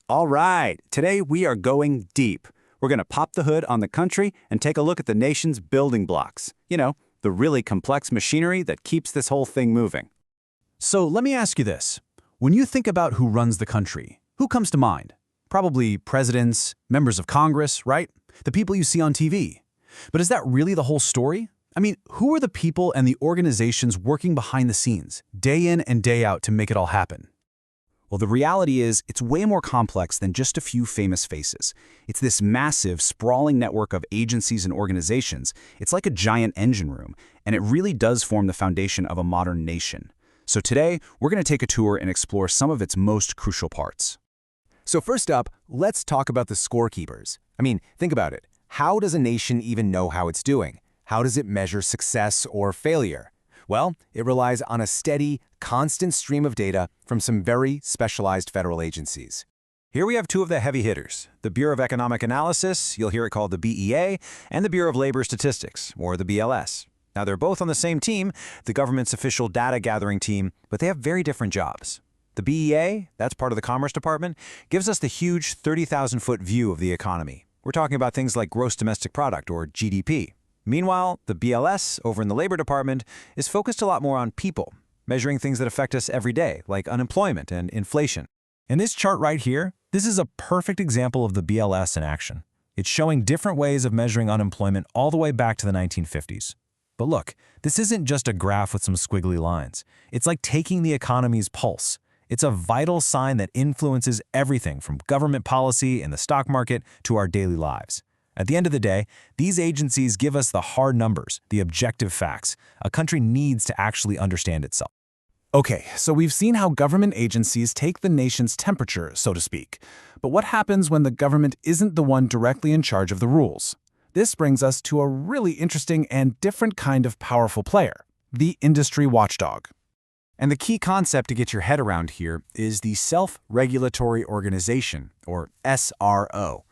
All right, today we are going deep. We're going to pop the hood on the country and take a look at the nation's building blocks. The really complex machinery that keeps this whole thing moving. So let me ask you this. When you think about who runs the country, who comes to mind? Probably presidents, members of Congress, right? The people you see on TV. But is that really the whole story? I mean, who are the people and the organizations working behind the scenes, day in and day out to make it all happen? Well, the reality is it's way more complex than just a few famous faces. It's this massive, sprawling network of agencies and organizations. It's like a giant engine room, and it really does form the foundation of a modern nation. So today, we're going to take a tour and explore some of its most crucial parts. So first up, let's talk about the scorekeepers. I mean, think about it. How does a nation even know how it's doing? How does it measure success or failure? Well, it relies on a steady, constant stream of data from some very specialized federal agencies. Here we have two of the heavy hitters, the Bureau of Economic Analysis, you'll hear it called the BEA, and the Bureau of Labor Statistics, or the BLS. Now, they're both on the same team, the government's official data gathering team, but they have very different jobs. The BEA, that's part of the Commerce Department, gives us the huge 30,000-foot view of the economy. We're talking about things like gross domestic product, or GDP. Meanwhile, the BLS, over in the Labor Department, is focused a lot more on people, measuring things that affect us every day, like unemployment and inflation. In this chart right here, this is a perfect example of the BLS in action. It's showing different ways of measuring unemployment all the way back to the 1950s. But look, this isn't just a graph with some squiggly lines. It's like taking the economy's pulse. It's a vital sign that influences everything from government policy and the stock market to our daily lives. At the end of the day, these agencies give us the hard numbers, the objective facts. A country needs to actually understand itself. Okay, so we've seen how government agencies take the nation's temperature, so to speak. But what happens when the government isn't the one directly in charge of the rules? This brings us to a really interesting and different kind of powerful player, the industry watchdog. And the key concept to get your head around here is the Self-Regulatory Organization, or SRO.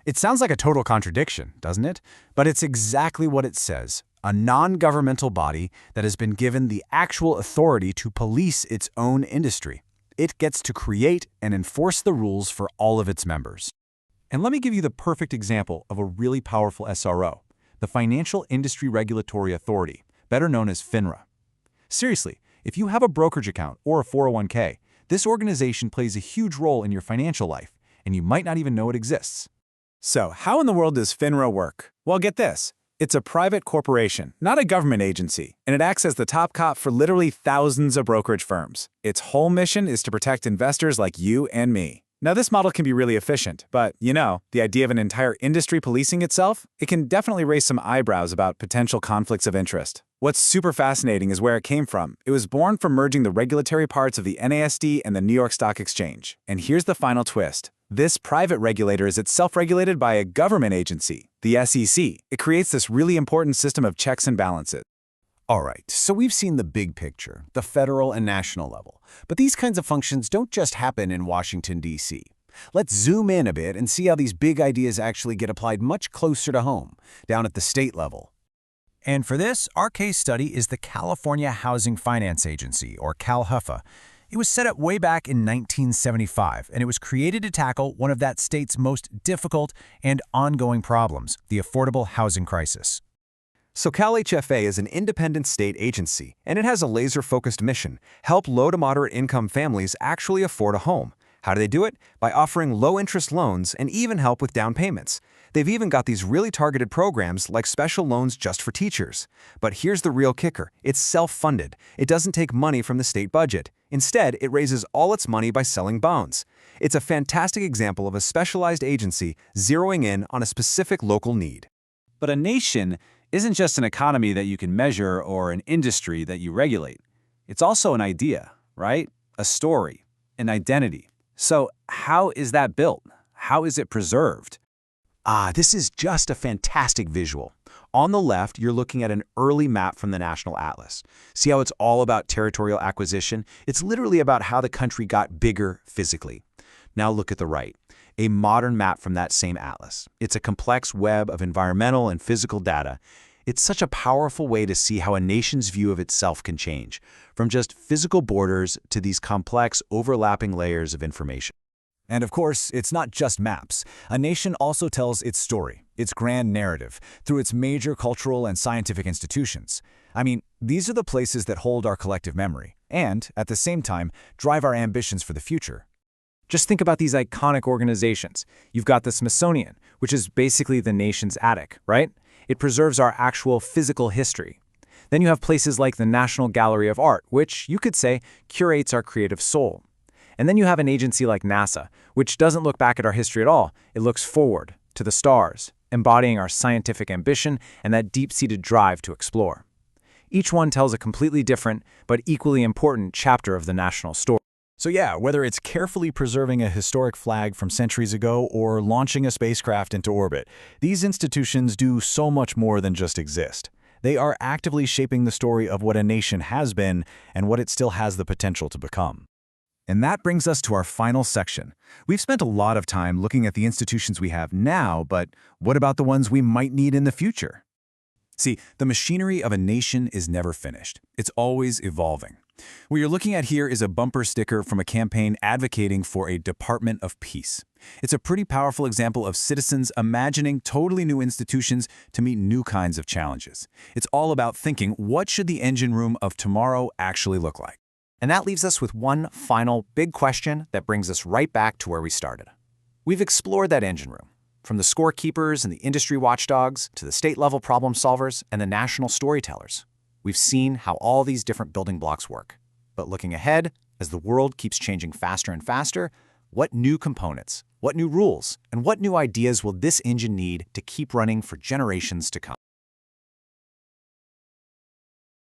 It sounds like a total contradiction, doesn't it? But it's exactly what it says, a non-governmental body that has been given the actual authority to police its own industry. It gets to create and enforce the rules for all of its members. And let me give you the perfect example of a really powerful SRO, the Financial Industry Regulatory Authority, better known as FINRA. Seriously, if you have a brokerage account or a 401k, this organization plays a huge role in your financial life, and you might not even know it exists. So, how in the world does FINRA work? Well, get this. It's a private corporation, not a government agency, and it acts as the top cop for literally thousands of brokerage firms. Its whole mission is to protect investors like you and me. Now, this model can be really efficient, but, the idea of an entire industry policing itself, it can definitely raise some eyebrows about potential conflicts of interest. What's super fascinating is where it came from. It was born from merging the regulatory parts of the NASD and the New York Stock Exchange. And here's the final twist. This private regulator is itself regulated by a government agency, the SEC. It creates this really important system of checks and balances. All right, so we've seen the big picture, the federal and national level. But these kinds of functions don't just happen in Washington, D.C. Let's zoom in a bit and see how these big ideas actually get applied much closer to home, down at the state level. And for this, our case study is the California Housing Finance Agency, or CalHFA. It was set up way back in 1975, and it was created to tackle one of that state's most difficult and ongoing problems, the affordable housing crisis. So CalHFA is an independent state agency, and it has a laser-focused mission: help low to moderate income families actually afford a home. How do they do it? By offering low-interest loans and even help with down payments. They've even got these really targeted programs like special loans just for teachers. But here's the real kicker. It's self-funded. It doesn't take money from the state budget. Instead, it raises all its money by selling bonds. It's a fantastic example of a specialized agency zeroing in on a specific local need. But a nation isn't just an economy that you can measure or an industry that you regulate. It's also an idea, right? A story, an identity. So how is that built? How is it preserved? This is just a fantastic visual. On the left, you're looking at an early map from the National Atlas. See how it's all about territorial acquisition? It's literally about how the country got bigger physically. Now look at the right, a modern map from that same atlas. It's a complex web of environmental and physical data. It's such a powerful way to see how a nation's view of itself can change, from just physical borders to these complex, overlapping layers of information. And of course, it's not just maps. A nation also tells its story, its grand narrative, through its major cultural and scientific institutions. I mean, these are the places that hold our collective memory, and, at the same time, drive our ambitions for the future. Just think about these iconic organizations. You've got the Smithsonian, which is basically the nation's attic, right? It preserves our actual physical history. Then you have places like the National Gallery of Art, which, you could say, curates our creative soul. And then you have an agency like NASA, which doesn't look back at our history at all. It looks forward, to the stars, embodying our scientific ambition and that deep-seated drive to explore. Each one tells a completely different, but equally important chapter of the national story. So yeah, whether it's carefully preserving a historic flag from centuries ago or launching a spacecraft into orbit, these institutions do so much more than just exist. They are actively shaping the story of what a nation has been and what it still has the potential to become. And that brings us to our final section. We've spent a lot of time looking at the institutions we have now, but what about the ones we might need in the future? See, the machinery of a nation is never finished. It's always evolving. What you're looking at here is a bumper sticker from a campaign advocating for a Department of Peace. It's a pretty powerful example of citizens imagining totally new institutions to meet new kinds of challenges. It's all about thinking, what should the engine room of tomorrow actually look like? And that leaves us with one final big question that brings us right back to where we started. We've explored that engine room, from the scorekeepers and the industry watchdogs to the state-level problem solvers and the national storytellers. We've seen how all these different building blocks work. But looking ahead, as the world keeps changing faster and faster, what new components, what new rules, and what new ideas will this engine need to keep running for generations to come?